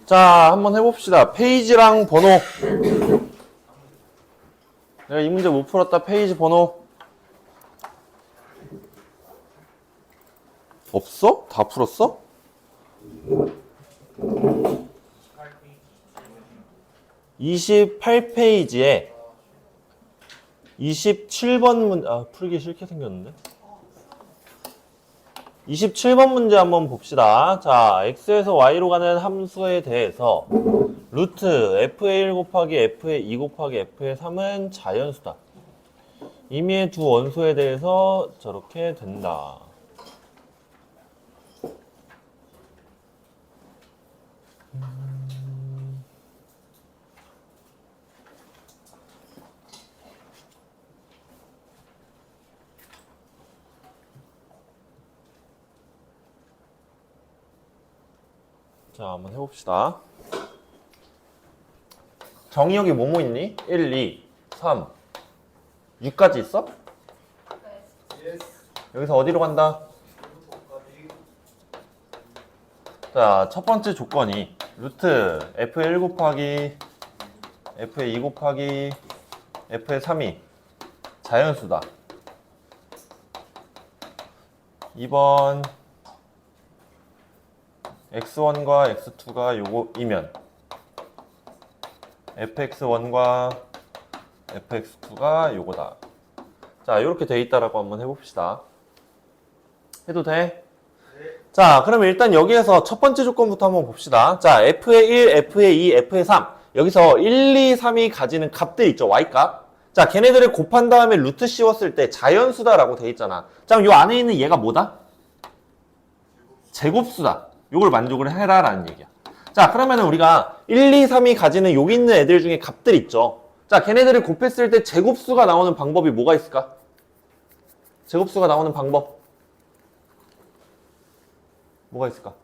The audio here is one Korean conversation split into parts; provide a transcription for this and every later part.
자, 한번 해봅시다. 페이지랑 번호. 내가 이 문제 못 풀었다. 페이지 번호. 없어? 다 풀었어? 28페이지에 27번 문제, 풀기 싫게 생겼는데? 27번 문제 한번 봅시다. 자, x에서 y로 가는 함수에 대해서 루트 f의 1 곱하기 f의 2 곱하기 f의 3은 자연수다. 임의의 두 원소에 대해서 저렇게 된다. 자, 한번 해봅시다. 정의역이 뭐뭐 있니? 1, 2, 3, 6까지 있어? 여기서 어디로 간다? 자, 첫 번째 조건이 루트 f의 1 곱하기 f의 2 곱하기 f의 3이 자연수다. 2번 x1과 x2가 요거이면 fx1과 fx2가 요거다. 자, 이렇게 돼 있다라고 한번 해봅시다. 해도 돼? 네. 자, 그러면 일단 여기에서 첫 번째 조건부터 한번 봅시다. 자, f의 1, f의 2, f의 3. 여기서 1, 2, 3이 가지는 값들 있죠, y값. 자, 걔네들을 곱한 다음에 루트 씌웠을 때 자연수다라고 돼 있잖아. 자, 그럼 요 안에 있는 얘가 뭐다? 제곱수다. 요걸 만족을 해라라는 얘기야. 자, 그러면은 우리가 1, 2, 3이 가지는 여기 있는 애들 중에 값들 있죠. 자, 걔네들을 곱했을 때 제곱수가 나오는 방법이 뭐가 있을까? 제곱수가 나오는 방법. 뭐가 있을까?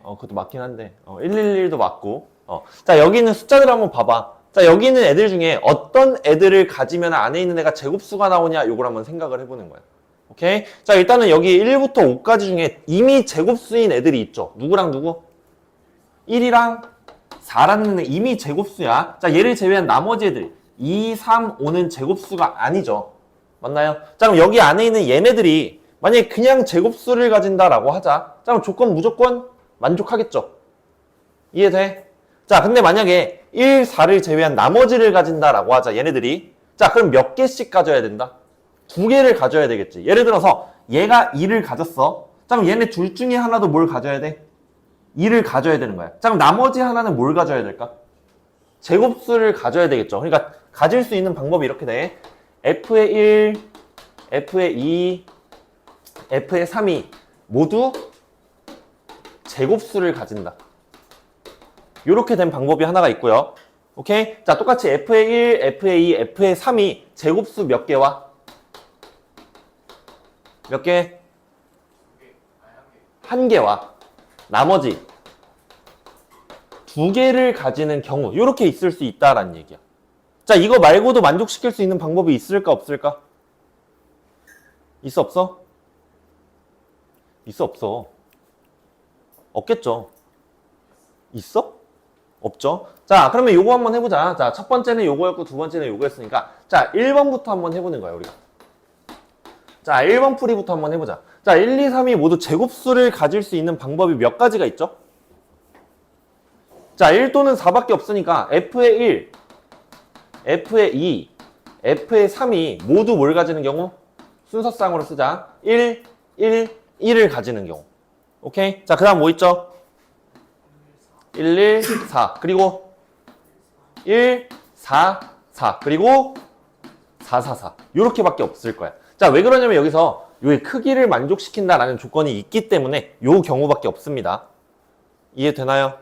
그것도 맞긴 한데. 111도 맞고. 자, 여기 있는 숫자들 한번 봐봐. 자, 여기 있는 애들 중에 어떤 애들을 가지면 안에 있는 애가 제곱수가 나오냐, 요걸 한번 생각을 해보는 거야. 오케이? 자, 일단은 여기 1부터 5까지 중에 이미 제곱수인 애들이 있죠. 누구랑 누구? 1이랑 4라는 애 이미 제곱수야. 자, 얘를 제외한 나머지 애들 2, 3, 5는 제곱수가 아니죠. 맞나요? 자, 그럼 여기 안에 있는 얘네들이 만약에 그냥 제곱수를 가진다라고 하자. 자, 그럼 조건 무조건 만족하겠죠. 이해돼? 자, 근데 만약에 1, 4를 제외한 나머지를 가진다라고 하자. 얘네들이. 자, 그럼 몇 개씩 가져야 된다? 2개를 가져야 되겠지. 예를 들어서 얘가 2를 가졌어. 자, 그럼 얘네 둘 중에 하나도 뭘 가져야 돼? 2를 가져야 되는 거야. 자, 그럼 나머지 하나는 뭘 가져야 될까? 제곱수를 가져야 되겠죠. 그러니까 가질 수 있는 방법이 이렇게 돼. f의 1, f의 2, f의 3이 모두 제곱수를 가진다. 이렇게 된 방법이 하나가 있고요. 오케이? 자, 똑같이 f의 1, f의 2, f의 3이 제곱수 몇 개와? 몇 개? 한 개와 나머지 2개를 가지는 경우 이렇게 있을 수 있다라는 얘기야. 자, 이거 말고도 만족시킬 수 있는 방법이 있을까 없을까? 있어 없어? 있어 없어? 없겠죠. 있어? 없죠. 자, 그러면 요거 한번 해보자. 자, 첫 번째는 요거였고 두 번째는 요거였으니까 자, 1번부터 한번 해보는 거야, 우리가. 자, 1번 풀이부터 한번 해보자. 자, 1, 2, 3이 모두 제곱수를 가질 수 있는 방법이 몇 가지가 있죠? 자, 1 또는 4밖에 없으니까 f의 1, f의 2, f의 3이 모두 뭘 가지는 경우? 순서상으로 쓰자. 1, 1, 1을 가지는 경우. 오케이? 자, 그 다음 뭐 있죠? 1, 1, 4. 그리고 1, 4, 4. 그리고 4, 4, 4. 요렇게밖에 없을 거야. 자, 왜 그러냐면 여기서 요의 크기를 만족시킨다라는 조건이 있기 때문에 요 경우밖에 없습니다. 이해되나요?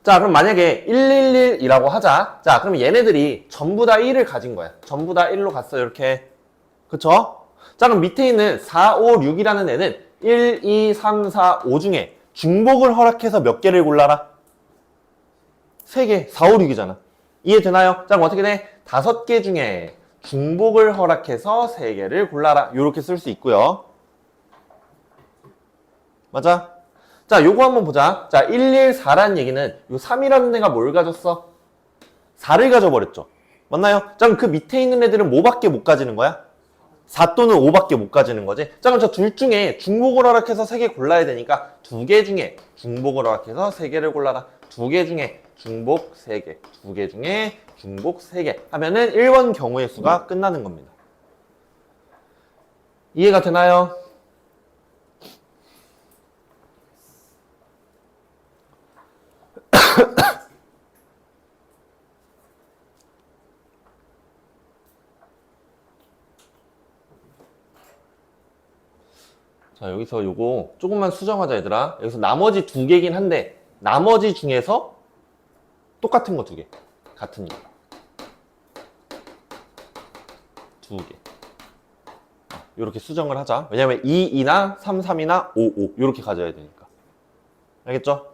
자, 그럼 만약에 111이라고 하자. 자, 그럼 얘네들이 전부 다 1을 가진 거야. 전부 다 1로 갔어, 이렇게. 그쵸? 자, 그럼 밑에 있는 4, 5, 6이라는 애는 1, 2, 3, 4, 5 중에 중복을 허락해서 몇 개를 골라라? 3개, 4, 5, 6이잖아. 이해되나요? 자, 그럼 어떻게 돼? 5개 중에 중복을 허락해서 3개를 골라라. 이렇게 쓸 수 있고요. 맞아? 자, 요거 한번 보자. 자, 114라는 얘기는 요 3이라는 애가 뭘 가졌어? 4를 가져버렸죠. 맞나요? 자, 그럼 그 밑에 있는 애들은 뭐밖에 못 가지는 거야? 4 또는 5밖에 못 가지는 거지. 자, 그럼 저 둘 중에 중복을 허락해서 3개 골라야 되니까 2개 중에 중복을 허락해서 3개를 골라라. 2개 중에 중복 3개, 2개 중에 중복 3개 하면은 1번 경우의 수가 끝나는 겁니다. 이해가 되나요? 자, 여기서 요거 조금만 수정하자, 얘들아. 여기서 나머지 2개긴 한데 나머지 중에서 똑같은 거 2개. 같은 거. 2개. 요렇게 수정을 하자. 왜냐면 2, 2나 3, 3이나 5, 5 요렇게 가져야 되니까. 알겠죠?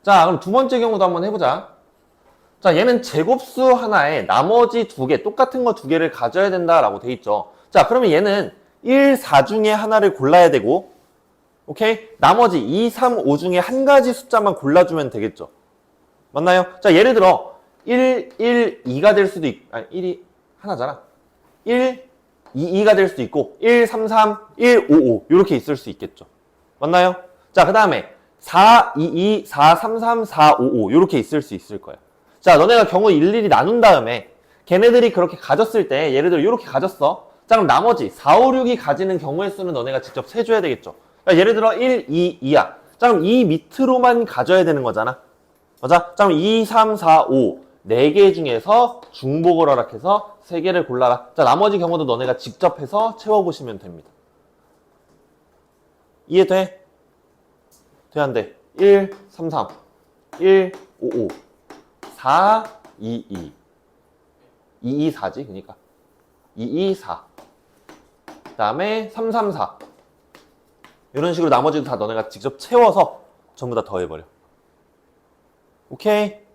자, 그럼 두 번째 경우도 한번 해보자. 자, 얘는 제곱수 하나에 나머지 2개, 똑같은 거 2개를 가져야 된다라고 돼 있죠. 자, 그러면 얘는 1, 4 중에 하나를 골라야 되고, 오케이? 나머지 2, 3, 5 중에 한 가지 숫자만 골라주면 되겠죠. 맞나요? 자, 예를 들어 1, 1, 2가 될 수도 있고, 아니 1이 하나잖아. 1, 2, 2가 될 수도 있고 1, 3, 3, 1, 5, 5 이렇게 있을 수 있겠죠. 맞나요? 자, 그 다음에 4, 2, 2, 4, 3, 3, 4, 5, 5 이렇게 있을 수 있을 거야. 자, 너네가 경우 일일이 나눈 다음에 걔네들이 그렇게 가졌을 때 예를 들어 이렇게 가졌어. 자, 그럼 나머지 4, 5, 6이 가지는 경우의 수는 너네가 직접 세줘야 되겠죠. 그러니까 예를 들어 1, 2, 2야. 자, 그럼 이 밑으로만 가져야 되는 거잖아. 맞아? 자, 그럼 2, 3, 4, 5 4개 중에서 중복을 허락해서 3개를 골라라. 자, 나머지 경우도 너네가 직접 해서 채워보시면 됩니다. 이해돼? 돼, 안 돼? 1, 3, 3 1, 5, 5 4, 2, 2 2, 2, 4지, 그러니까 2, 2, 4 그 다음에 3, 3, 4 이런 식으로 나머지도 다 너네가 직접 채워서 전부 다 더해버려. 오케이?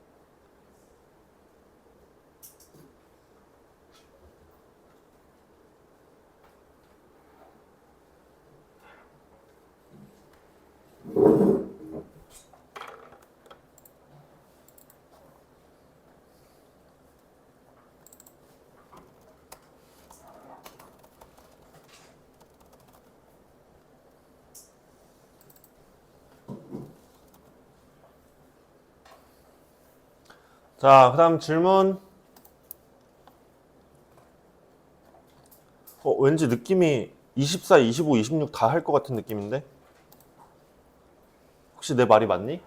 자, 그 다음 질문. 왠지 느낌이 24, 25, 26 다 할 것 같은 느낌인데? 혹시 내 말이 맞니?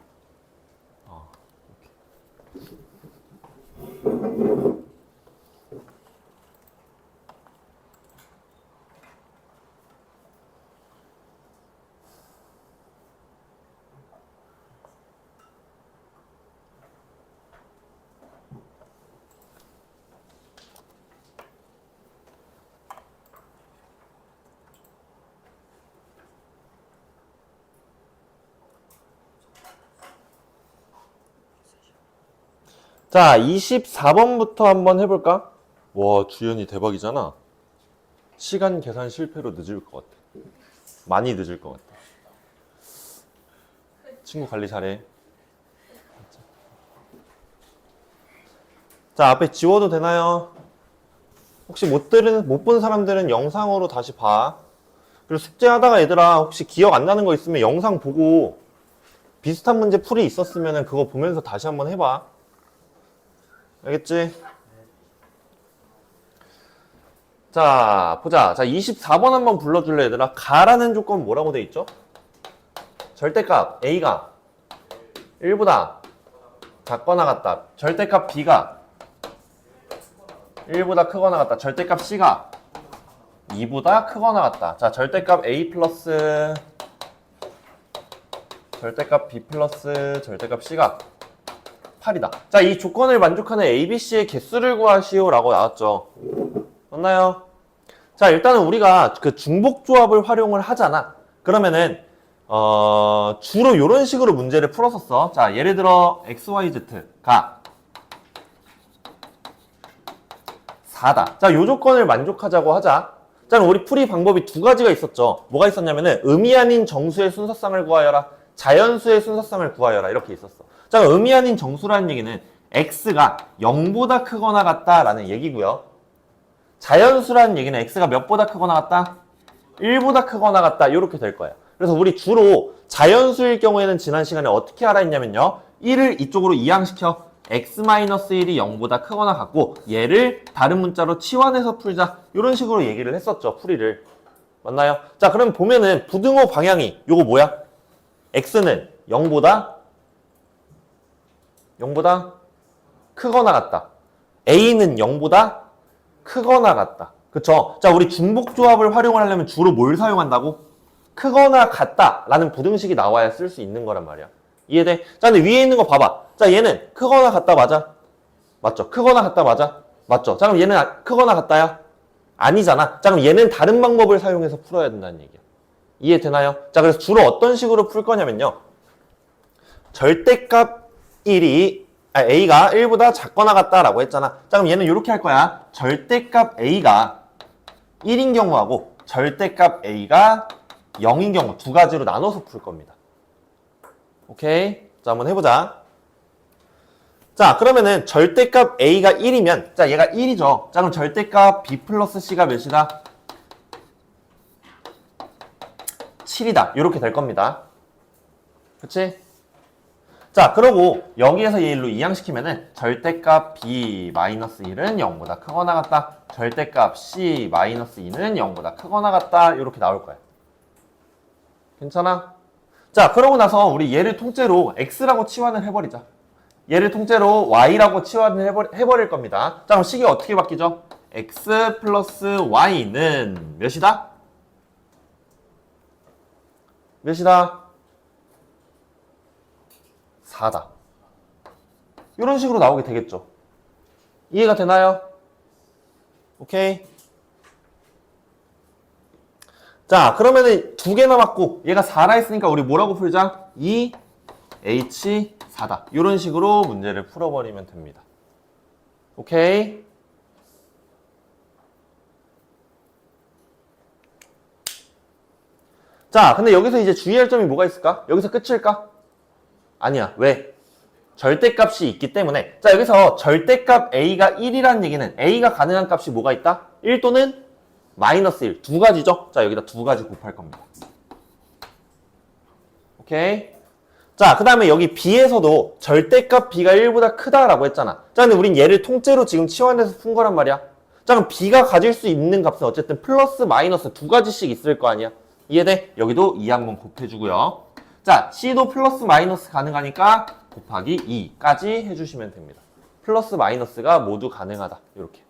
자, 24번부터 한번 해볼까? 와, 주연이 대박이잖아. 시간 계산 실패로 늦을 것 같아. 많이 늦을 것 같아. 친구 관리 잘해. 자, 앞에 지워도 되나요? 혹시 못 본 사람들은 영상으로 다시 봐. 그리고 숙제하다가 얘들아, 혹시 기억 안 나는 거 있으면 영상 보고 비슷한 문제 풀이 있었으면 그거 보면서 다시 한번 해봐. 알겠지? 자, 보자. 자, 24번 한번 불러줄래, 얘들아? 가라는 조건 뭐라고 돼 있죠? 절대값 A가 1보다 작거나 같다. 절대값 B가 1보다 크거나 같다. 절대값 C가 2보다 크거나 같다. 자, 절대값 A 플러스 절대값 B 플러스 절대값 C가 8이다. 자, 이 조건을 만족하는 ABC의 개수를 구하시오 라고 나왔죠. 맞나요? 자, 일단은 우리가 그 중복조합을 활용을 하잖아. 그러면은 주로 이런 식으로 문제를 풀었었어. 자, 예를 들어 XYZ가 4다. 자, 요 조건을 만족하자고 하자. 자, 그럼 우리 풀이 방법이 두 가지가 있었죠. 뭐가 있었냐면은 의미 아닌 정수의 순서쌍을 구하여라, 자연수의 순서쌍을 구하여라, 이렇게 있었어. 자, 그럼 의미 아닌 정수라는 얘기는 x가 0보다 크거나 같다라는 얘기고요. 자연수라는 얘기는 x가 몇보다 크거나 같다? 1보다 크거나 같다, 이렇게 될 거예요. 그래서 우리 주로 자연수일 경우에는 지난 시간에 어떻게 알아했냐면요, 1을 이쪽으로 이항시켜 x-1이 0보다 크거나 같고 얘를 다른 문자로 치환해서 풀자, 이런 식으로 얘기를 했었죠, 풀이를. 맞나요? 자, 그럼 보면은 부등호 방향이 요거 뭐야? x는 0보다 크거나 같다, a는 0보다 크거나 같다. 그쵸? 자, 우리 중복조합을 활용을 하려면 주로 뭘 사용한다고? 크거나 같다라는 부등식이 나와야 쓸 수 있는 거란 말이야. 이해돼? 자, 근데 위에 있는 거 봐봐. 자, 얘는 크거나 같다 맞아? 맞죠? 크거나 같다 맞아? 맞죠? 자, 그럼 얘는 크거나 같다야? 아니잖아. 자, 그럼 얘는 다른 방법을 사용해서 풀어야 된다는 얘기야. 이해되나요? 자, 그래서 주로 어떤 식으로 풀 거냐면요, 절대값 1이 a가 1보다 작거나 같다라고 했잖아. 자, 그럼 얘는 이렇게 할 거야. 절대값 a가 1인 경우하고 절대값 a가 0인 경우 두 가지로 나눠서 풀 겁니다. 오케이? 자, 한번 해보자. 자, 그러면은 절대값 a가 1이면, 자, 얘가 1이죠. 자, 그럼 절대값 b 플러스 c가 몇이다? 7이다. 이렇게 될 겁니다. 그치? 자, 그러고 여기에서 얘 일로 이항시키면은 절대값 b 마이너스 1은 0보다 크거나 같다, 절대값 c 마이너스 2는 0보다 크거나 같다, 이렇게 나올 거야. 괜찮아? 자, 그러고 나서 우리 얘를 통째로 x라고 치환을 해버리자. 얘를 통째로 y라고 치환을 해버릴 겁니다. 자, 그럼 식이 어떻게 바뀌죠? x 플러스 y는 몇이다? 몇이다? 4다. 이런 식으로 나오게 되겠죠. 이해가 되나요? 오케이. 자, 그러면은 두 개 남았고 얘가 4라 했으니까 우리 뭐라고 풀자? 2h4다. 이런 식으로 문제를 풀어버리면 됩니다. 오케이. 자, 근데 여기서 이제 주의할 점이 뭐가 있을까? 여기서 끝일까? 아니야. 왜? 절대값이 있기 때문에. 자, 여기서 절대값 a가 1이라는 얘기는 a가 가능한 값이 뭐가 있다? 1 또는 마이너스 1. 두 가지죠? 자, 여기다 두 가지 곱할 겁니다. 오케이. 자, 그 다음에 여기 b에서도 절대값 b가 1보다 크다라고 했잖아. 자, 근데 우린 얘를 통째로 지금 치환해서 푼 거란 말이야. 자, 그럼 b가 가질 수 있는 값은 어쨌든 플러스 마이너스 두 가지씩 있을 거 아니야. 이해돼? 여기도 2 한번 곱해주고요. 자, c도 플러스 마이너스 가능하니까 곱하기 2까지 해주시면 됩니다. 플러스 마이너스가 모두 가능하다. 이렇게.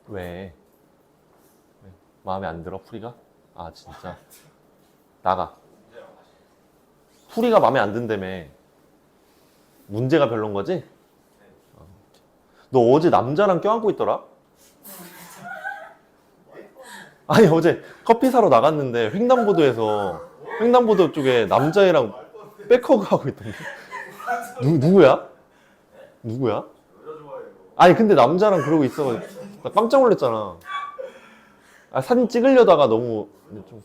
왜? 마음에 안 들어, 풀이가? 아, 진짜. 나가. 풀이가 마음에 안 든다며. 문제가 별론 거지? 너 어제 남자랑 껴안고 있더라? 아니, 어제 커피 사러 나갔는데 횡단보도 쪽에 남자애랑 백허그 하고 있던데. 누구야? 누구야? 아니, 근데 남자랑 그러고 있어가지고 나 깜짝 놀랐잖아. 아, 사진 찍으려다가 너무 좀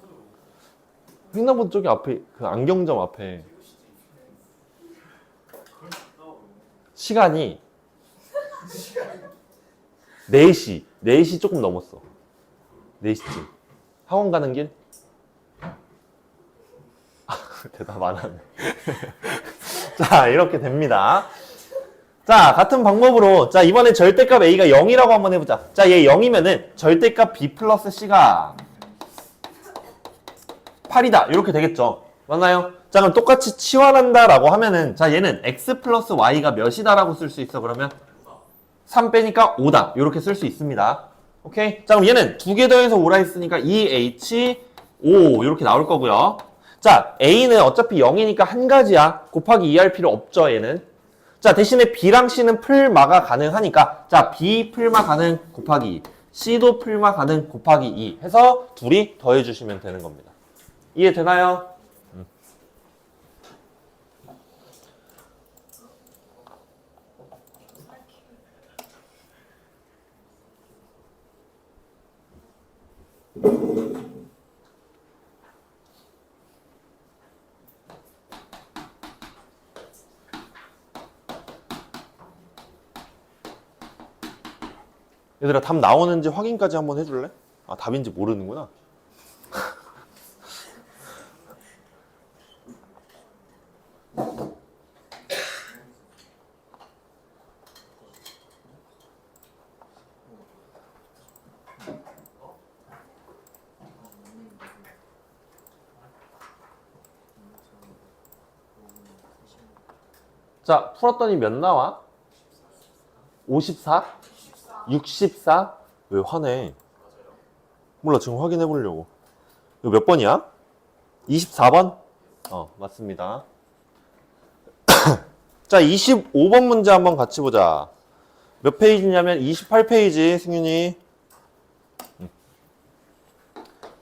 횡단보도 쪽에 앞에 그 안경점 앞에 시간이 4시 조금 넘었어. 4시쯤 학원 가는 길? 대답 안 하네. 자, 이렇게 됩니다. 자, 같은 방법으로 자, 이번에 절대값 a가 0이라고 한번 해보자. 자, 얘 0이면은 절대값 b 플러스 c가 8이다. 이렇게 되겠죠. 맞나요? 자, 그럼 똑같이 치환한다라고 하면은, 자, 얘는 x 플러스 y가 몇이다라고 쓸 수 있어. 그러면 3 빼니까 5다. 이렇게 쓸 수 있습니다. 오케이? 자, 그럼 얘는 두 개 더해서 5라 했으니까 2h5 이렇게 나올 거고요. 자, a는 어차피 0이니까 한 가지야. 곱하기 2 할 필요 없죠, 얘는. 자, 대신에 b랑 c는 풀마가 가능하니까, 자, b 풀마 가능 곱하기 2, c도 풀마 가능 곱하기 2 해서 둘이 더해주시면 되는 겁니다. 이해되나요? 얘들아, 답 나오는지 확인까지 한번 해줄래? 아, 답인지 모르는구나. 자, 풀었더니 몇 나와? 54? 64? 왜 화내? 몰라, 지금 확인해 보려고. 이거 몇 번이야? 24번? 맞습니다. 자, 25번 문제 한번 같이 보자. 몇 페이지냐면 28페이지, 승윤이.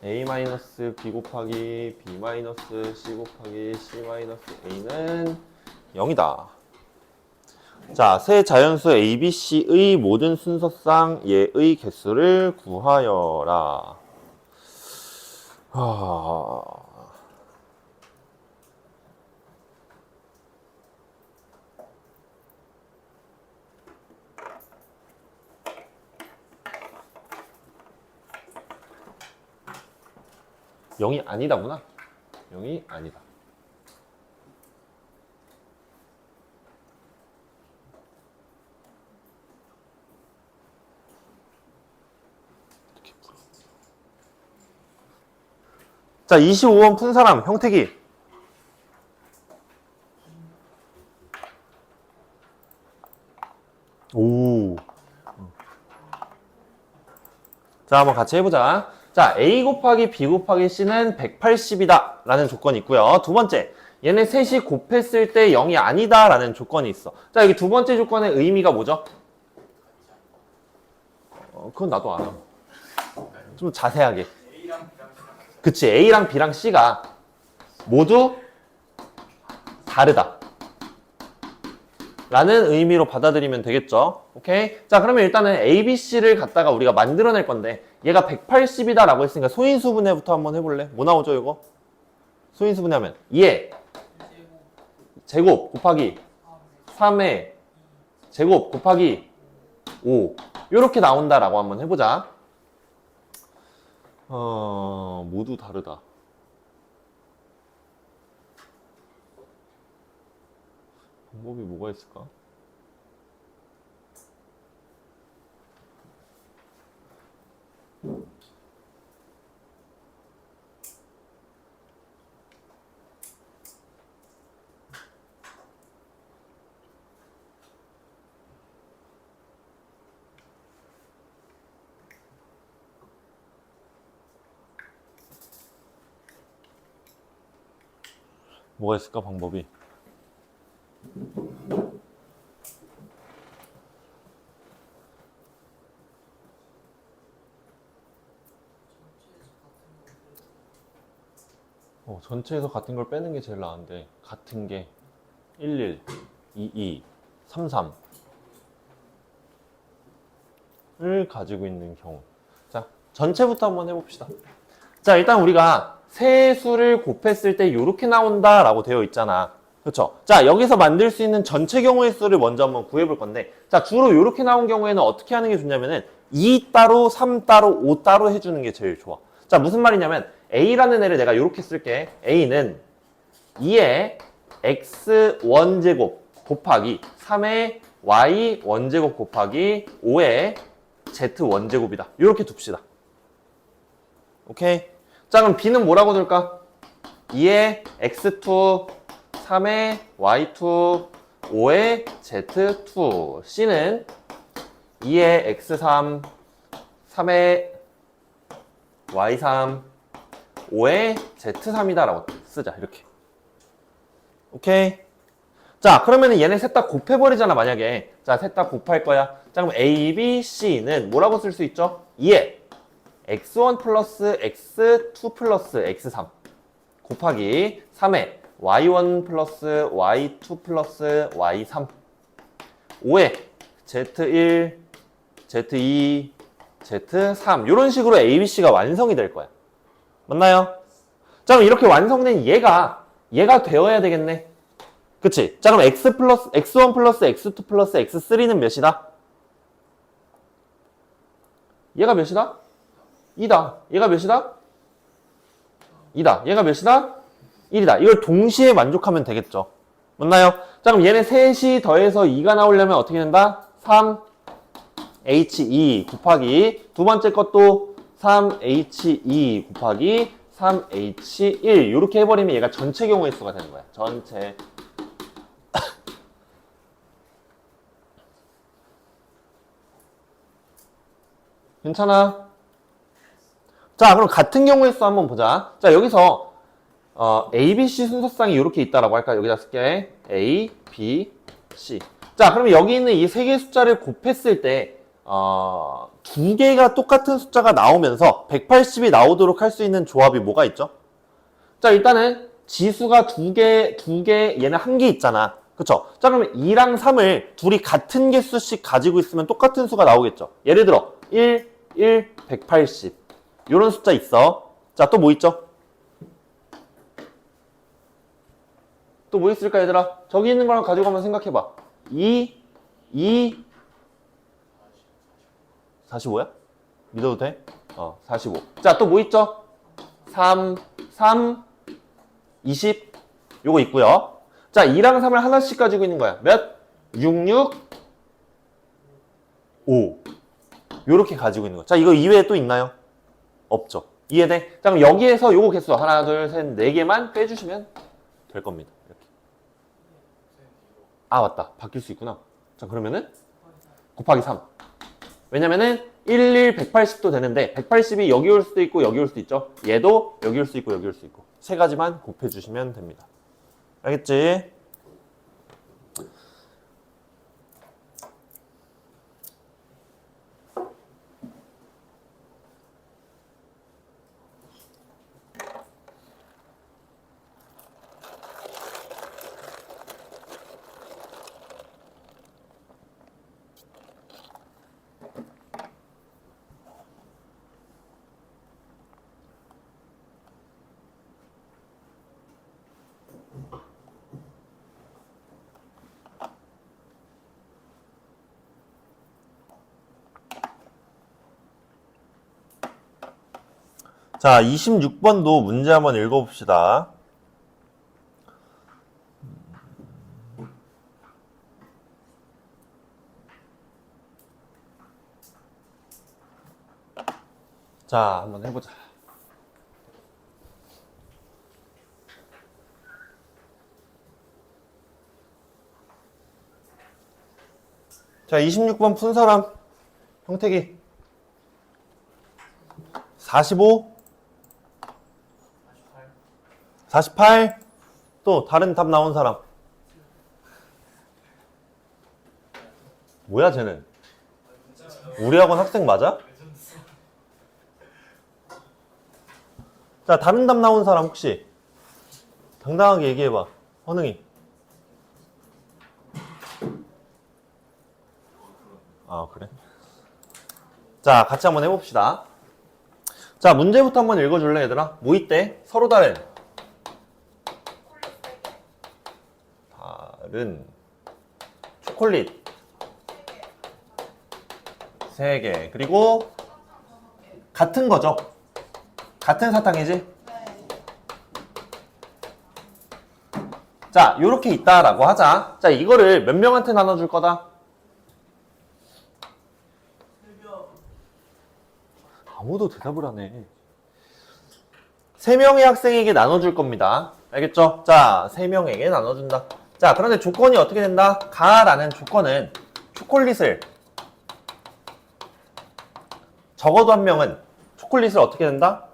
a-b 곱하기 b-c 곱하기 c-a는 0이다. 자, 세 자연수 A, B, C의 모든 순서상 얘의 개수를 구하여라. 0이 아니다구나. 0이 아니다. 자, 25번 푼 사람, 형택이. 오. 자, 한번 같이 해보자. 자, A 곱하기 B 곱하기 C는 180이다 라는 조건이 있고요. 두 번째, 얘네 셋이 곱했을 때 0이 아니다 라는 조건이 있어. 자, 여기 두 번째 조건의 의미가 뭐죠? 그건 나도 알아. 좀 자세하게. 그치, A랑 B랑 C가 모두 다르다 라는 의미로 받아들이면 되겠죠. 오케이? 자, 그러면 일단은 A, B, C를 갖다가 우리가 만들어낼 건데 얘가 180이다 라고 했으니까 소인수분해부터 한번 해볼래? 뭐 나오죠, 이거? 소인수분해 하면 2의 제곱 곱하기 3의 제곱 곱하기 5 요렇게 나온다라고 한번 해보자. 모두 다르다. 방법이 뭐가 있을까? 뭐가 있을까, 방법이? 전체에서 같은 걸 빼는 게 제일 나은데 같은 게 11, 22, 33을 가지고 있는 경우. 자, 전체부터 한번 해봅시다. 자, 일단 우리가 세 수를 곱했을 때 이렇게 나온다 라고 되어 있잖아. 그렇죠? 자, 여기서 만들 수 있는 전체 경우의 수를 먼저 한번 구해볼 건데, 자, 주로 이렇게 나온 경우에는 어떻게 하는 게 좋냐면은 2 따로, 3 따로, 5 따로 해주는 게 제일 좋아. 자, 무슨 말이냐면 A라는 애를 내가 이렇게 쓸게. A는 2의 X 원제곱 곱하기 3의 Y 원제곱 곱하기 5의 Z 원제곱이다. 이렇게 둡시다. 오케이? 자, 그럼 B는 뭐라고 둘까? 2의 X2, 3의 Y2, 5의 Z2. C는 2의 X3, 3의 Y3, 5의 Z3이다 라고 쓰자. 이렇게. 오케이? 자, 그러면 얘네 셋 다 곱해버리잖아, 만약에. 자, 셋 다 곱할 거야. 자, 그럼 A, B, C는 뭐라고 쓸 수 있죠? 2의 X1 플러스 X2 플러스 X3 곱하기 3의 Y1 플러스 Y2 플러스 Y3 5의 Z1, Z2, Z3 이런 식으로 A, B, C가 완성이 될 거야. 맞나요? 자, 그럼 이렇게 완성된 얘가 되어야 되겠네. 그치? 자, 그럼 X1 플러스 X2 플러스 X3는 몇이다? 얘가 몇이다? 2다. 얘가 몇이다? 2다. 얘가 몇이다? 1이다. 이걸 동시에 만족하면 되겠죠. 맞나요? 자, 그럼 얘네 셋이 더해서 2가 나오려면 어떻게 된다? 3H2 곱하기 두 번째 것도 3H2 곱하기 3H1 이렇게 해버리면 얘가 전체 경우의 수가 되는 거야. 전체. 괜찮아? 자, 그럼 같은 경우의 수 한번 보자. 자, 여기서 A, B, C 순서상이 이렇게 있다라고 할까? 여기다 쓸게. A, B, C. 자, 그러면 여기 있는 이 세 개의 숫자를 곱했을 때 두 개가 똑같은 숫자가 나오면서 180이 나오도록 할 수 있는 조합이 뭐가 있죠? 자, 일단은 지수가 두 개, 얘는 한 개 있잖아. 그쵸? 자, 그러면 2랑 3을 둘이 같은 개수씩 가지고 있으면 똑같은 수가 나오겠죠. 예를 들어 1, 180 이런 숫자 있어. 자, 또 뭐 있죠? 또 뭐 있을까 얘들아? 저기 있는 거랑 가지고 한번 생각해봐. 2, 45야? 믿어도 돼? 45. 자, 또 뭐 있죠? 3, 20 요거 있고요. 자, 2랑 3을 하나씩 가지고 있는 거야. 몇? 6, 5 요렇게 가지고 있는 거야. 자, 이거 이외에 또 있나요? 없죠. 이해돼? 자, 그럼 여기에서 요거 개수 하나, 둘, 셋, 네 개만 빼주시면 될 겁니다. 이렇게. 아, 맞다. 바뀔 수 있구나. 자, 그러면은 곱하기 3. 왜냐면은 1, 180도 되는데 180이 여기 올 수도 있고 여기 올 수도 있죠. 얘도 여기 올 수 있고 여기 올 수 있고 세 가지만 곱해주시면 됩니다. 알겠지? 자, 26번도 문제 한번 읽어봅시다. 자, 한번 해보자. 자, 26번 푼 사람. 형택이. 45? 48? 또 다른 답 나온 사람. 뭐야, 쟤는? 우리 학원 학생 맞아? 자, 다른 답 나온 사람 혹시? 당당하게 얘기해봐. 허능이. 아, 그래? 자, 같이 한번 해봅시다. 자, 문제부터 한번 읽어줄래, 얘들아? 뭐 있대? 서로 다른. 다른. 초콜릿. 3개. 그리고 같은 거죠? 같은 사탕이지? 자, 요렇게 있다라고 하자. 자, 이거를 몇 명한테 나눠줄 거다? 아무도 대답을 안 해. 3명의 학생에게 나눠줄 겁니다. 알겠죠? 자, 3명에게 나눠준다. 자, 그런데 조건이 어떻게 된다? 가라는 조건은 초콜릿을 적어도 한 명은 초콜릿을 어떻게 된다?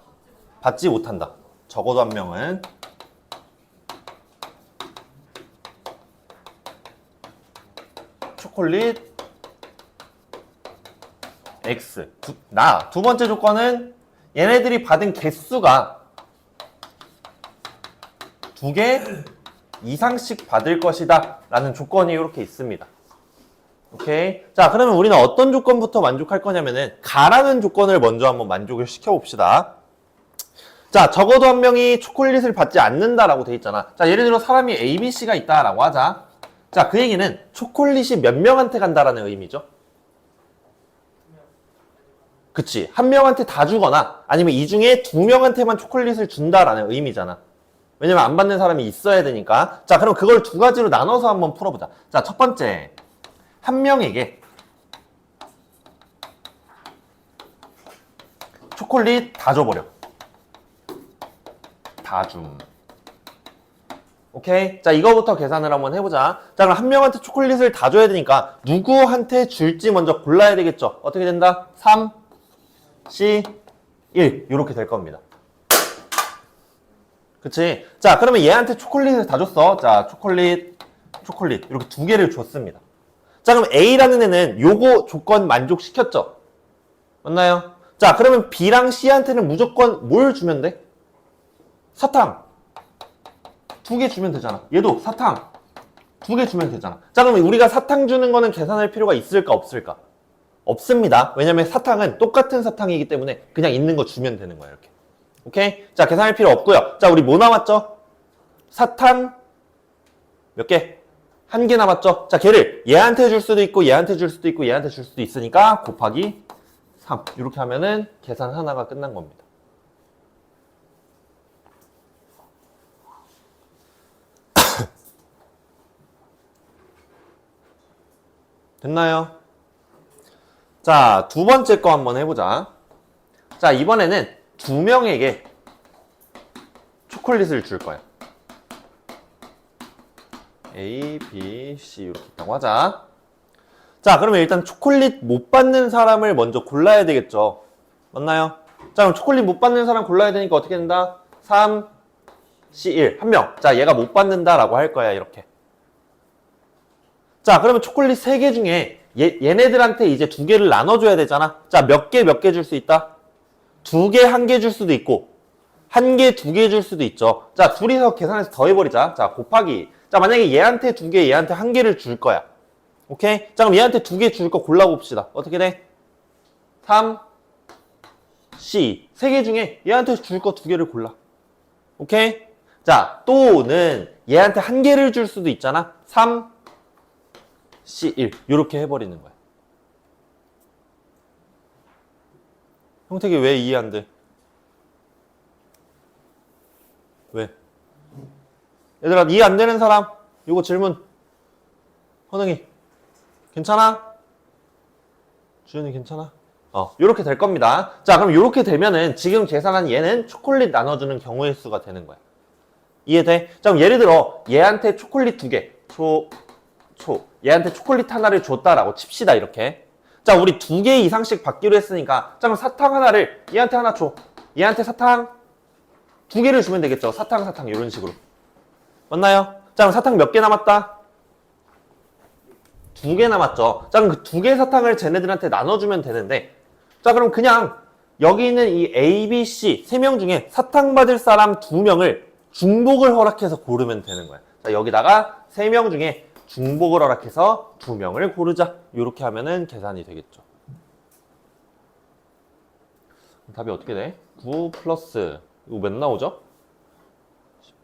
받지 못한다. 적어도 한 명은 초콜릿 X. 두 번째 조건은 얘네들이 받은 개수가 2개 이상씩 받을 것이다 라는 조건이 이렇게 있습니다. 오케이. 자, 그러면 우리는 어떤 조건부터 만족할 거냐면은 가라는 조건을 먼저 한번 만족을 시켜봅시다. 자, 적어도 한 명이 초콜릿을 받지 않는다라고 돼 있잖아. 자, 예를 들어 사람이 A, B, C가 있다라고 하자. 자, 그 얘기는 초콜릿이 몇 명한테 간다라는 의미죠. 그치. 한 명한테 다 주거나 아니면 이 중에 두 명한테만 초콜릿을 준다라는 의미잖아. 왜냐면 안 받는 사람이 있어야 되니까. 자, 그럼 그걸 두 가지로 나눠서 한번 풀어보자. 자, 첫 번째. 한 명에게 초콜릿 다 줘버려. 다 줌. 오케이? 자, 이거부터 계산을 한번 해보자. 자, 그럼 한 명한테 초콜릿을 다 줘야 되니까 누구한테 줄지 먼저 골라야 되겠죠? 어떻게 된다? 3, C, 1 이렇게 될 겁니다. 그치? 자, 그러면 얘한테 초콜릿을 다 줬어. 자, 초콜릿 이렇게 두 개를 줬습니다. 자, 그럼 A라는 애는 요거 조건 만족시켰죠? 맞나요? 자, 그러면 B랑 C한테는 무조건 뭘 주면 돼? 사탕. 두 개 주면 되잖아. 얘도 사탕. 두 개 주면 되잖아. 자, 그럼 우리가 사탕 주는 거는 계산할 필요가 있을까, 없을까? 없습니다. 왜냐면 사탕은 똑같은 사탕이기 때문에 그냥 있는 거 주면 되는 거야, 이렇게. 오케이? 자, 계산할 필요 없고요. 자, 우리 뭐 남았죠? 사탕 몇 개? 한 개 남았죠? 자, 걔를 얘한테 줄 수도 있고, 얘한테 줄 수도 있고, 얘한테 줄 수도 있으니까 곱하기 3. 이렇게 하면은 계산 하나가 끝난 겁니다. 됐나요? 자, 두 번째 거 한번 해보자. 자, 이번에는 두 명에게 초콜릿을 줄 거야. A, B, C 이렇게 있다고 하자. 자, 그러면 일단 초콜릿 못 받는 사람을 먼저 골라야 되겠죠. 맞나요? 자, 그럼 초콜릿 못 받는 사람 골라야 되니까 어떻게 된다? 3, C, 1. 한 명. 자, 얘가 못 받는다라고 할 거야, 이렇게. 자, 그러면 초콜릿 3개 중에 얘네들한테 이제 2개를 나눠줘야 되잖아. 자, 몇 개 줄 수 있다? 2개, 1개 줄 수도 있고 1개, 2개 줄 수도 있죠. 자, 둘이서 계산해서 더해버리자. 자, 곱하기. 자, 만약에 얘한테 2개, 얘한테 1개를 줄 거야. 오케이? 자, 그럼 얘한테 2개 줄 거 골라봅시다. 어떻게 돼? 3, C. 3개 중에 얘한테 줄 거 2개를 골라. 오케이? 자, 또는 얘한테 1개를 줄 수도 있잖아. 3, C1 이렇게 해버리는 거야. 형택이 왜 이해 안 돼? 왜? 얘들아, 이해 안 되는 사람 이거 질문. 헌웅이 괜찮아? 주연이 괜찮아? 이렇게 될 겁니다. 자, 그럼 이렇게 되면은 지금 계산한 얘는 초콜릿 나눠주는 경우의 수가 되는 거야. 이해돼? 자, 그럼 예를 들어 얘한테 초콜릿 2개 얘한테 초콜릿 하나를 줬다라고 칩시다, 이렇게. 자, 우리 2개 이상씩 받기로 했으니까, 자, 그럼 사탕 하나를 얘한테 하나 줘. 얘한테 사탕 2개를 주면 되겠죠. 사탕, 이런 식으로. 맞나요? 자, 그럼 사탕 몇 개 남았다? 2개 남았죠. 자, 그럼 그 2개 사탕을 쟤네들한테 나눠주면 되는데, 자, 그럼 그냥 여기 있는 이 A, B, C 3명 중에 사탕 받을 사람 2명을 중복을 허락해서 고르면 되는 거야. 자, 여기다가 3명 중에 중복을 허락해서 2명을 고르자. 이렇게 하면은 계산이 되겠죠. 답이 어떻게 돼? 9 플러스 이거 몇 나오죠? 18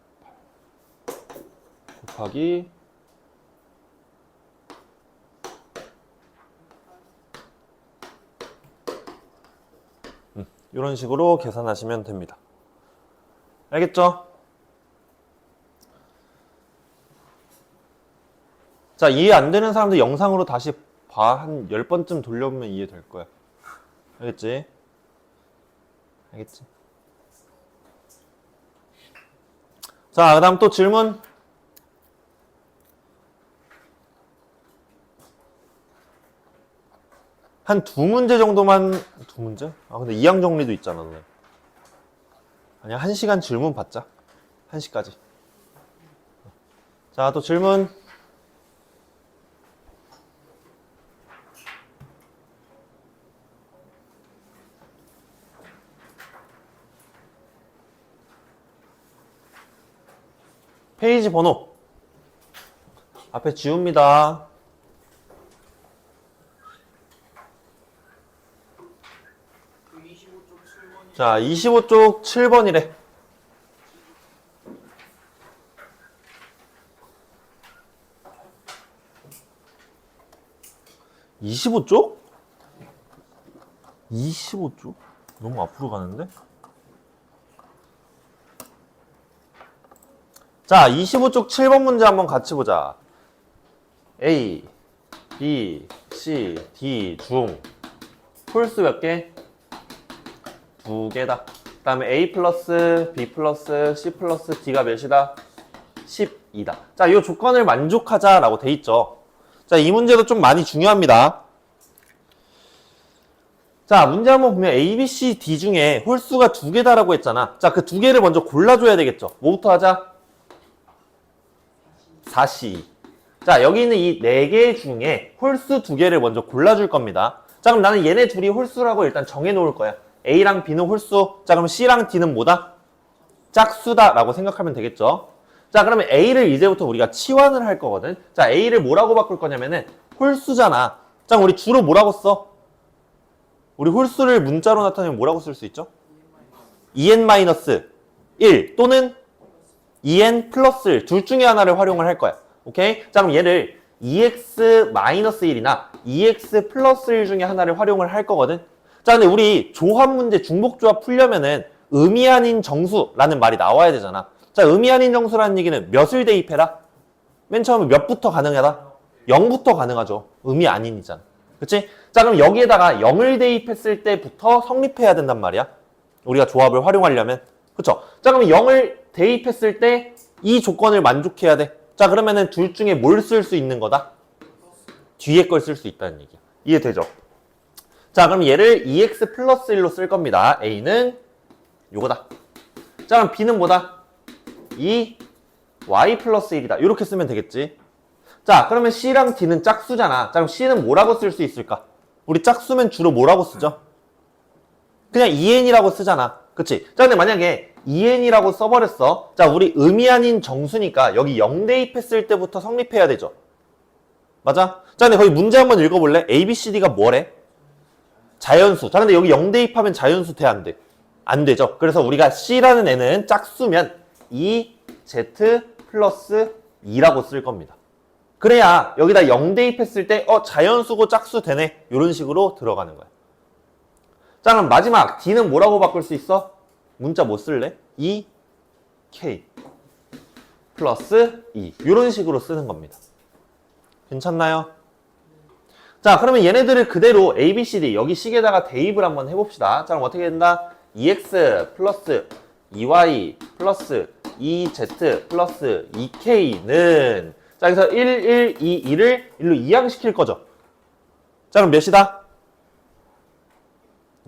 곱하기 이런 식으로 계산하시면 됩니다. 알겠죠? 자, 이해 안 되는 사람들 영상으로 다시 봐. 한 10번쯤 돌려보면 이해될 거야. 알겠지? 알겠지? 자, 그 다음 또 질문. 한 2문제 정도만, 2문제? 근데 이항 정리도 있잖아, 너네. 아니야, 1시간 질문 받자. 1시까지. 자, 또 질문. 페이지 번호 앞에 지웁니다. 자, 25쪽 7번이래. 25쪽? 25쪽? 너무 앞으로 가는데? 자, 25쪽 7번 문제 한번 같이 보자. A, B, C, D 중 홀수 몇 개? 2개다. 그 다음에 A 플러스 B 플러스 C 플러스 D가 몇이다? 12다. 자, 이 조건을 만족하자라고 돼 있죠. 자, 이 문제도 좀 많이 중요합니다. 자, 문제 한번 보면 A, B, C, D 중에 홀수가 2개다라고 했잖아. 자, 그 2개를 먼저 골라줘야 되겠죠. 뭐부터 하자? 4C. 자, 여기 있는 이 4개 중에 홀수 2개를 먼저 골라줄 겁니다. 자, 그럼 나는 얘네 둘이 홀수라고 일단 정해놓을 거야. A랑 B는 홀수. 자, 그럼 C랑 D는 뭐다? 짝수다라고 생각하면 되겠죠. 자, 그러면 A를 이제부터 우리가 치환을 할 거거든. 자, A를 뭐라고 바꿀 거냐면은 홀수잖아. 자, 우리 주로 뭐라고 써? 우리 홀수를 문자로 나타내면 뭐라고 쓸 수 있죠? 2n-1 또는 2n 플러스 1 둘 중에 하나를 활용을 할 거야. 오케이? 자, 그럼 얘를 2x-1이나 2x 플러스 1 중에 하나를 활용을 할 거거든. 자, 근데 우리 조합 문제 중복조합 풀려면은 의미 아닌 정수라는 말이 나와야 되잖아. 자, 의미 아닌 정수라는 얘기는 몇을 대입해라? 맨 처음에 몇부터 가능하다? 0부터 가능하죠. 의미 아닌이잖아. 그치? 자, 그럼 여기에다가 0을 대입했을 때부터 성립해야 된단 말이야. 우리가 조합을 활용하려면. 그쵸? 자, 그럼 0을 대입했을 때 이 조건을 만족해야 돼. 자, 그러면은 둘 중에 뭘 쓸 수 있는 거다? 뒤에 걸 쓸 수 있다는 얘기야. 이해되죠? 자, 그럼 얘를 2x 플러스 1로 쓸 겁니다. A는 요거다. 자, 그럼 B는 뭐다? 2y 플러스 1이다. 이렇게 쓰면 되겠지. 자, 그러면 C랑 D는 짝수잖아. 자, 그럼 C는 뭐라고 쓸 수 있을까? 우리 짝수면 주로 뭐라고 쓰죠? 그냥 2n이라고 쓰잖아. 그치? 자, 근데 만약에 2n이라고 써버렸어. 자, 우리 의미 아닌 정수니까 여기 0 대입했을 때부터 성립해야 되죠. 맞아? 자, 근데 거기 문제 한번 읽어볼래? A, B, C, D가 뭐래? 자연수. 자, 근데 여기 0 대입하면 자연수 돼, 안 돼? 안 되죠. 그래서 우리가 C라는 애는 짝수면 2Z 플러스 2라고 쓸 겁니다. 그래야 여기다 0 대입했을 때 자연수고 짝수 되네. 이런 식으로 들어가는 거야. 자, 그럼 마지막 D는 뭐라고 바꿀 수 있어? 문자 뭐 쓸래? 2K 플러스 2 이런 식으로 쓰는 겁니다. 괜찮나요? 자, 그러면 얘네들을 그대로 A, B, C, D 여기 식에다가 대입을 한번 해봅시다. 자, 그럼 어떻게 된다? 2x 플러스 2y 플러스 2z 플러스 2k는 자, 여기서 1, 1, 2, 2를 1로 이항시킬 거죠. 자, 그럼 몇이다?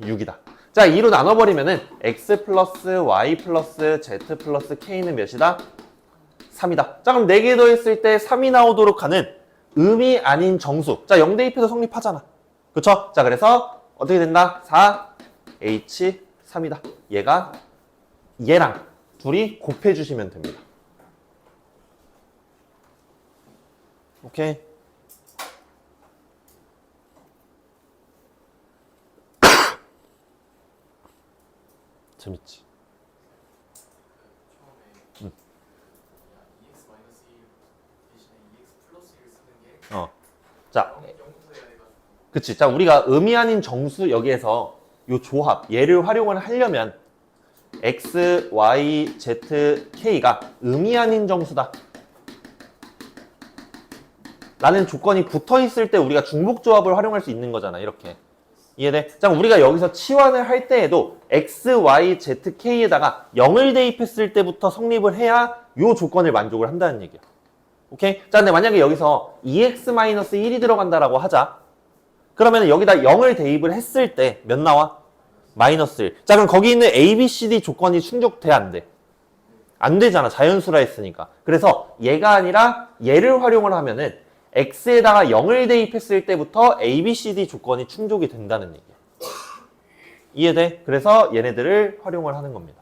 6이다. 자, 2로 나눠버리면은 x 플러스 y 플러스 z 플러스 k는 몇이다? 3이다. 자, 그럼 4개 더했을 때 3이 나오도록 하는 의미 아닌 정수. 자, 0 대입해서 성립하잖아. 그쵸? 자, 그래서 어떻게 된다? 4h3이다. 얘랑 둘이 곱해주시면 됩니다. 오케이. 재밌지? 자, 그치. 자, 우리가 의미 아닌 정수 여기에서 요 조합, 얘를 활용을 하려면 x, y, z, k가 의미 아닌 정수다 라는 조건이 붙어 있을 때 우리가 중복조합을 활용할 수 있는 거잖아. 이렇게. 이해돼? 자, 우리가 여기서 치환을 할 때에도 x, y, z, k에다가 0을 대입했을 때부터 성립을 해야 요 조건을 만족을 한다는 얘기야. 오케이? 자, 근데 만약에 여기서 2x-1이 들어간다라고 하자. 그러면 여기다 0을 대입을 했을 때 몇 나와? 마이너스 1. 자, 그럼 거기 있는 A, B, C, D 조건이 충족돼? 안 돼? 안 되잖아. 자연수라 했으니까. 그래서 얘가 아니라 얘를 활용을 하면은 x에다가 0을 대입했을 때부터 A, B, C, D 조건이 충족이 된다는 얘기야. 이해돼? 그래서 얘네들을 활용을 하는 겁니다.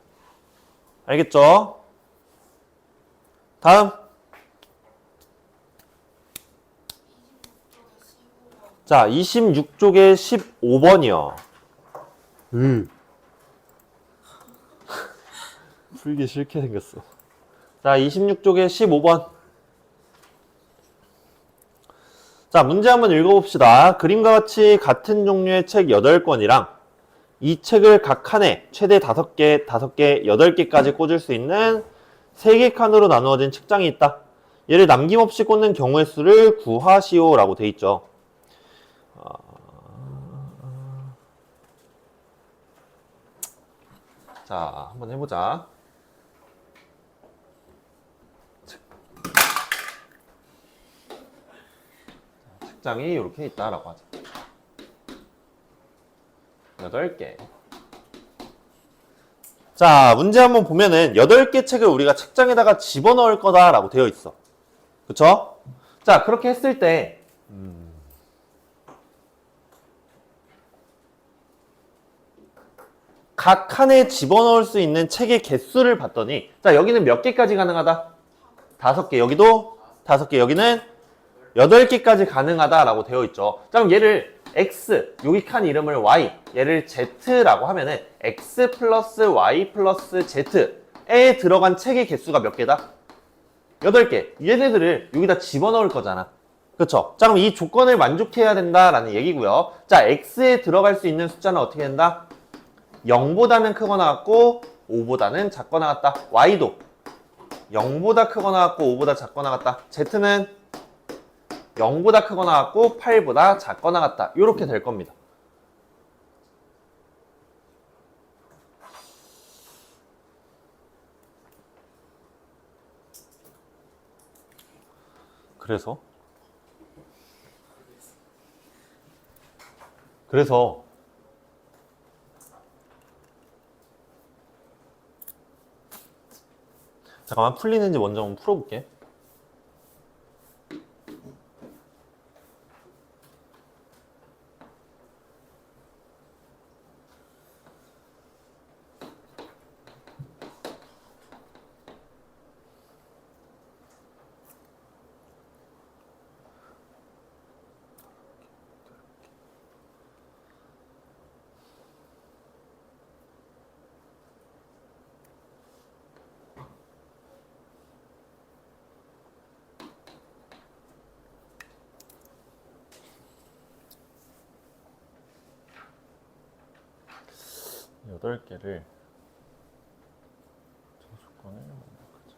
알겠죠? 다음. 자, 26쪽에 15번이요. 풀기 싫게 생겼어. 자, 26쪽에 15번. 자, 문제 한번 읽어봅시다. 그림과 같이 같은 종류의 책 8권이랑 이 책을 각 칸에 최대 5개, 5개, 8개까지 꽂을 수 있는 3개 칸으로 나누어진 책장이 있다. 얘를 남김없이 꽂는 경우의 수를 구하시오 라고 돼 있죠. 자, 한번 해보자. 책장이 이렇게 있다라고 하자. 8개. 자, 문제 한번 보면은 8개 책을 우리가 책장에다가 집어넣을 거다라고 되어 있어. 그쵸? 자, 그렇게 했을 때 각 칸에 집어넣을 수 있는 책의 개수를 봤더니 자, 여기는 몇 개까지 가능하다? 5개. 여기도 5개. 여기는 8개까지 가능하다라고 되어 있죠. 자, 그럼 얘를 X, 여기 칸 이름을 Y, 얘를 Z라고 하면은 X 플러스 Y 플러스 Z에 들어간 책의 개수가 몇 개다? 8개. 얘네들을 여기다 집어넣을 거잖아. 그쵸? 자, 그럼 이 조건을 만족해야 된다라는 얘기고요. 자, X에 들어갈 수 있는 숫자는 어떻게 된다? 0보다는 크거나 같고 5보다는 작거나 같다. Y도 0보다 크거나 같고 5보다 작거나 같다. Z는 0보다 크거나 같고 8보다 작거나 같다. 이렇게 될 겁니다. 그래서 잠깐만 풀리는지 먼저 한번 풀어볼게. 여덟 개를 저 조건을 만들어보자.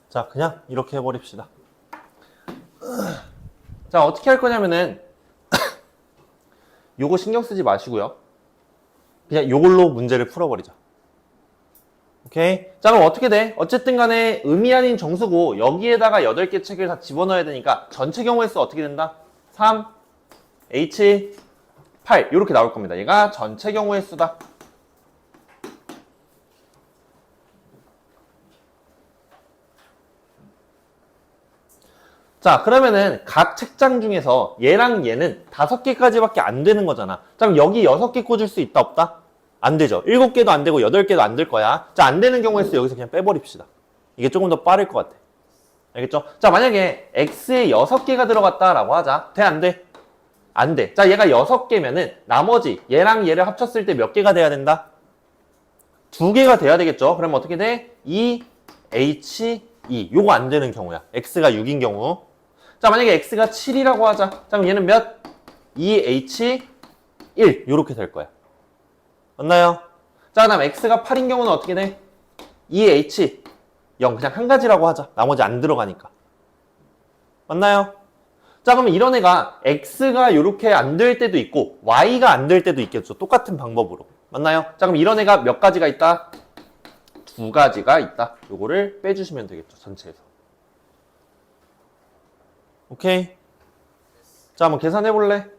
자, 그냥 이렇게 해버립시다. 자, 어떻게 할 거냐면은 요거 신경 쓰지 마시고요. 그냥 요걸로 문제를 풀어버리자. 오케이? 자, 그럼 어떻게 돼? 어쨌든 간에 의미 아닌 정수고 여기에다가 8개 책을 다 집어넣어야 되니까 전체 경우의 수 어떻게 된다? 3, H, 8 이렇게 나올 겁니다. 얘가 전체 경우의 수다. 자, 그러면은 각 책장 중에서 얘랑 얘는 5개까지밖에 안 되는 거잖아. 자, 그럼 여기 6개 꽂을 수 있다 없다? 안 되죠. 7개도 안 되고 8개도 안 될 거야. 자, 안 되는 경우의 수 여기서 그냥 빼버립시다. 이게 조금 더 빠를 것 같아. 알겠죠? 자, 만약에 X에 6개가 들어갔다라고 하자. 돼, 안 돼? 안 돼. 자, 얘가 6개면은 나머지 얘랑 얘를 합쳤을 때 몇 개가 돼야 된다? 2개가 돼야 되겠죠? 그럼 어떻게 돼? 2H, 2. 요거 안 되는 경우야. X가 6인 경우. 자, 만약에 X가 7이라고 하자. 자, 그럼 얘는 몇? 2H, 1. 요렇게 될 거야. 맞나요? 자, 그 다음 X가 8인 경우는 어떻게 돼? 2H, 0. 그냥 한 가지라고 하자. 나머지 안 들어가니까. 맞나요? 자, 그러면 이런 애가 X가 요렇게 안 될 때도 있고 Y가 안 될 때도 있겠죠. 똑같은 방법으로. 맞나요? 자, 그럼 이런 애가 몇 가지가 있다? 2가지가 있다. 요거를 빼주시면 되겠죠. 전체에서. 오케이? 자, 한번 계산해 볼래?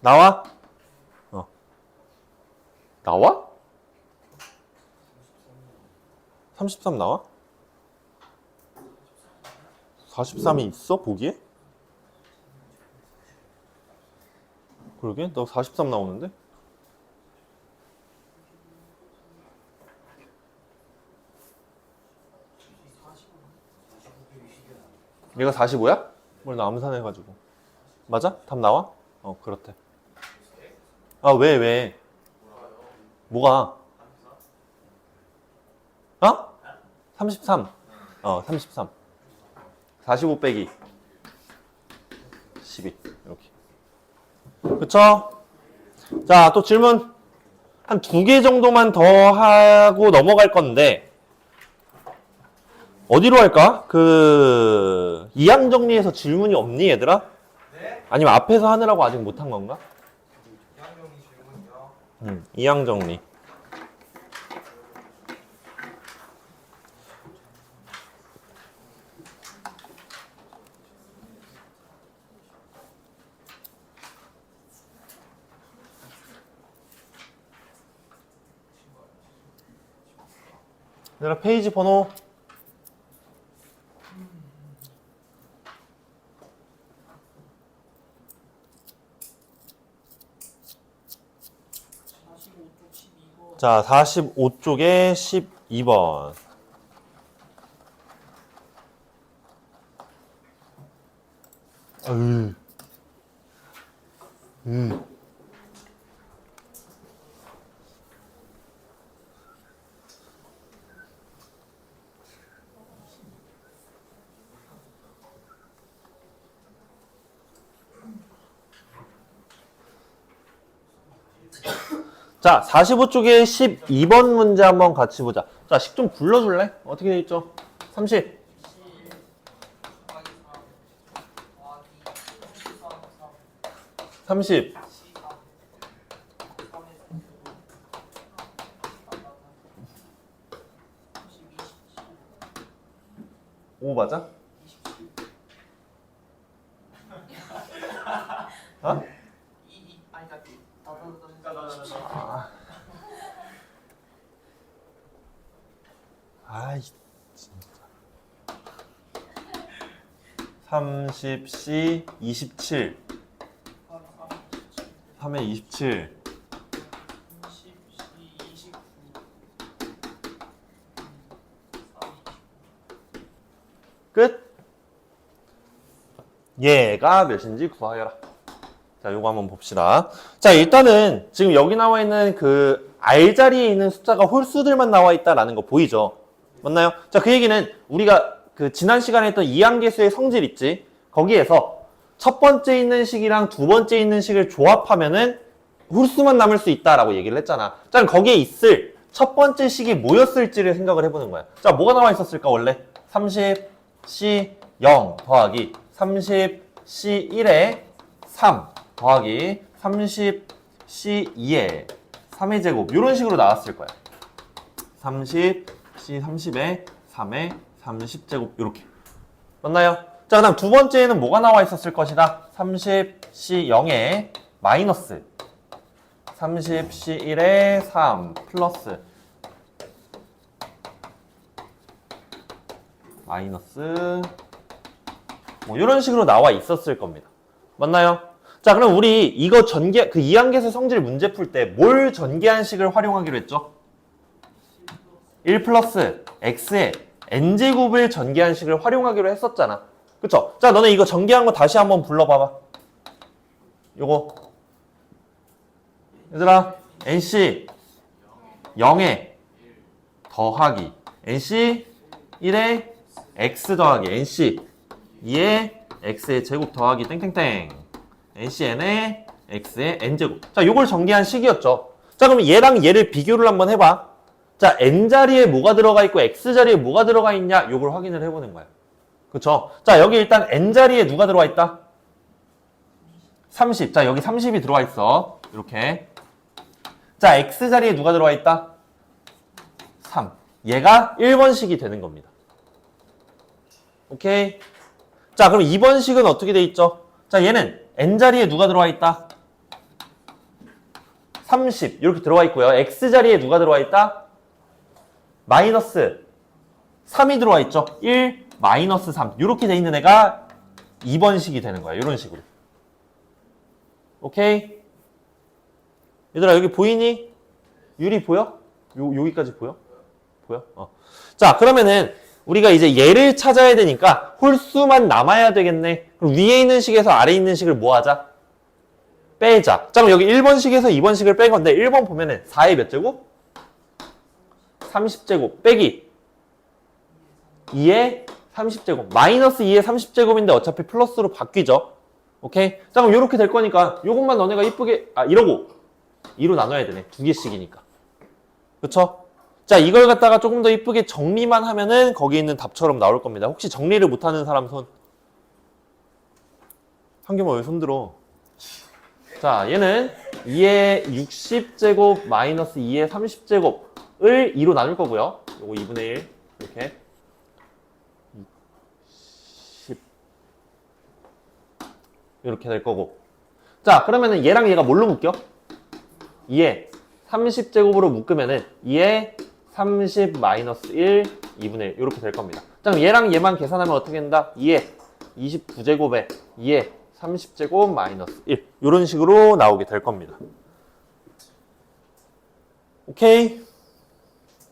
나와? 나와? 33 나와? 43이 있어? 보기에? 그러게? 너 43 나오는데? 얘가 45야? 뭘 나 암산해가지고. 맞아? 답 나와? 그렇대. 아, 왜? 뭐가? 33. 33. 45 빼기 12. 이렇게. 그쵸? 자, 또 질문. 한 2개 정도만 더 하고 넘어갈 건데, 어디로 할까? 이항 정리에서 질문이 없니, 얘들아? 네? 아니면 앞에서 하느라고 아직 못한 건가? 이항정리 질문이요. 이항 정리. 얘들아, 페이지 번호. 자, 45쪽에 12번. 자, 45쪽에 12번 문제 한번 같이 보자. 자, 식 좀 불러줄래? 어떻게 돼 있죠? 30. 30. 5 맞아? 어? 아이, 진짜. 30C 27. 3에 27. 끝. 얘가 몇인지 구하여라. 자, 요거 한번 봅시다. 자, 일단은 지금 여기 나와 있는 R자리에 있는 숫자가 홀수들만 나와 있다라는 거 보이죠? 맞나요? 자, 그 얘기는 우리가 지난 시간에 했던 이항계수의 성질 있지? 거기에서 첫 번째 있는 식이랑 두 번째 있는 식을 조합하면은 홀수만 남을 수 있다라고 얘기를 했잖아. 자, 그럼 거기에 있을 첫 번째 식이 뭐였을지를 생각을 해보는 거야. 자, 뭐가 나와 있었을까, 원래? 30C0 더하기 30C1에 3 더하기 30C2에 3의 제곱 이런 식으로 나왔을 거야. 30C 30에 3에 30제곱 이렇게. 맞나요? 자, 그 다음 두 번째에는 뭐가 나와 있었을 것이다. 30C0에 마이너스 30C1에 3 플러스 마이너스 뭐 이런 식으로 나와 있었을 겁니다. 맞나요? 자, 그럼 우리 이거 이항계수 성질 문제 풀 때 뭘 전개한식을 활용하기로 했죠? 1 플러스 x의 n제곱을 전개한식을 활용하기로 했었잖아. 그쵸? 자, 너네 이거 전개한 거 다시 한번 불러봐봐. 요거 얘들아, nc 0에 더하기 nc 1에 x 더하기 nc 2에 x의 제곱 더하기 땡땡땡 ncn에 x의 n제곱. 자, 요걸 전개한 식이었죠. 자, 그럼 얘랑 얘를 비교를 한번 해봐. 자, n자리에 뭐가 들어가 있고 x자리에 뭐가 들어가 있냐 요걸 확인을 해보는 거야. 그쵸? 자, 여기 일단 n자리에 누가 들어와 있다? 30. 자, 여기 30이 들어와 있어. 이렇게. 자, x자리에 누가 들어와 있다? 3. 얘가 1번식이 되는 겁니다. 오케이? 자, 그럼 2번식은 어떻게 돼 있죠? 자, 얘는 n자리에 누가 들어와 있다? 30. 이렇게 들어와 있고요. x자리에 누가 들어와 있다? 마이너스 3이 들어와 있죠. 1, 마이너스 3. 이렇게 돼 있는 애가 2번식이 되는 거야. 이런 식으로. 오케이? 얘들아 여기 보이니? 유리 보여? 여기까지 보여? 보여? 자, 그러면은 우리가 이제 얘를 찾아야 되니까 홀수만 남아야 되겠네. 그럼 위에 있는 식에서 아래 있는 식을 뭐 하자? 빼자. 자, 그럼 여기 1번식에서 2번식을 뺀 건데 1번 보면은 4의 몇 제곱? 30제곱 빼기 2의 30제곱 마이너스 2의 30제곱인데 어차피 플러스로 바뀌죠. 오케이? 자, 그럼 이렇게 될 거니까 요것만 너네가 이쁘게 이러고 2로 나눠야 되네. 두 개씩이니까. 그쵸? 자, 이걸 갖다가 조금 더 이쁘게 정리만 하면은 거기 있는 답처럼 나올 겁니다. 혹시 정리를 못하는 사람 손? 한겸아 왜 손 들어? 자, 얘는 2의 60제곱 마이너스 2의 30제곱을 2로 나눌 거고요. 요거 2분의 1 이렇게 10 이렇게 될 거고. 자, 그러면은 얘랑 얘가 뭘로 묶여? 2의 30제곱으로 묶으면은 2의 30 마이너스 1 2분의 1 이렇게 될 겁니다. 자, 그럼 얘랑 얘만 계산하면 어떻게 된다? 2의 29제곱에 2의 30제곱 마이너스 1 이런 식으로 나오게 될 겁니다. 오케이?